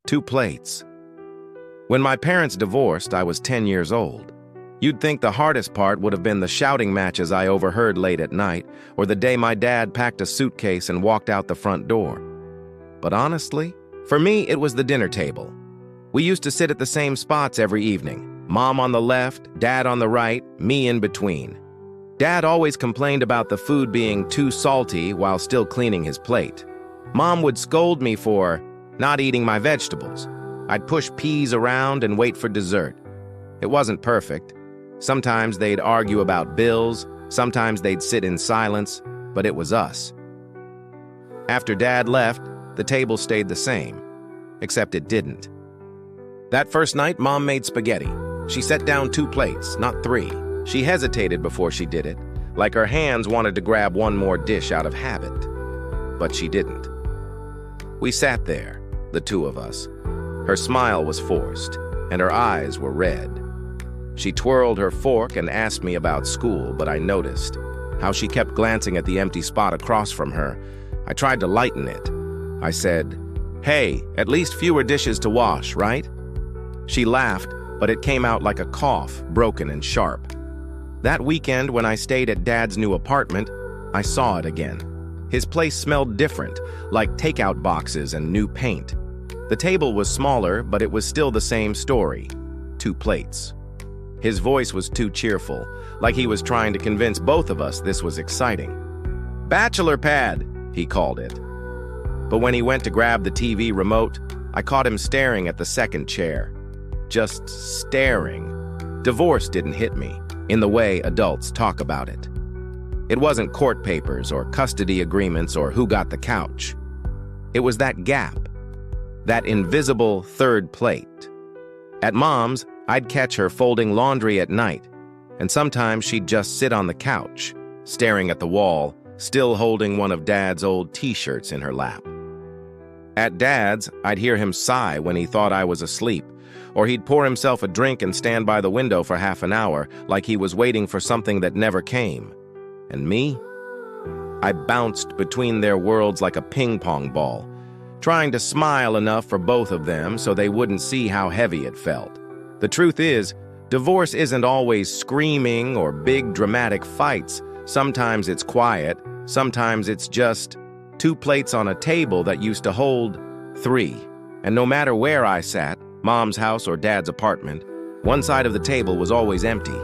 2 plates. When my parents divorced, I was 10 years old. You'd think the hardest part would have been the shouting matches I overheard late at night, or the day my dad packed a suitcase and walked out the front door. But honestly, for me, it was the dinner table. We used to sit at the same spots every evening. Mom on the left, Dad on the right, me in between. Dad always complained about the food being too salty while still cleaning his plate. Mom would scold me for not eating my vegetables. I'd push peas around and wait for dessert. It wasn't perfect. Sometimes they'd argue about bills, sometimes they'd sit in silence, but it was us. After Dad left, the table stayed the same, except it didn't. That first night, Mom made spaghetti. She set down 2 plates, not 3. She hesitated before she did it, like her hands wanted to grab one more dish out of habit. But she didn't. We sat there, the 2 of us. Her smile was forced, and her eyes were red. She twirled her fork and asked me about school, but I noticed how she kept glancing at the empty spot across from her. I tried to lighten it. I said, "Hey, at least fewer dishes to wash, right?" She laughed, but it came out like a cough, broken and sharp. That weekend, when I stayed at Dad's new apartment, I saw it again. His place smelled different, like takeout boxes and new paint. The table was smaller, but it was still the same story. 2 plates. His voice was too cheerful, like he was trying to convince both of us this was exciting. "Bachelor pad," he called it. But when he went to grab the TV remote, I caught him staring at the second chair. Just staring. Divorce didn't hit me, in the way adults talk about it. It wasn't court papers or custody agreements or who got the couch. It was that gap, that invisible third plate. At Mom's, I'd catch her folding laundry at night, and sometimes she'd just sit on the couch, staring at the wall, still holding one of Dad's old t-shirts in her lap. At Dad's, I'd hear him sigh when he thought I was asleep, or he'd pour himself a drink and stand by the window for half an hour, like he was waiting for something that never came. And me? I bounced between their worlds like a ping-pong ball, trying to smile enough for both of them so they wouldn't see how heavy it felt. The truth is, divorce isn't always screaming or big dramatic fights. Sometimes it's quiet, sometimes it's just 2 plates on a table that used to hold 3. And no matter where I sat, Mom's house or Dad's apartment, one side of the table was always empty.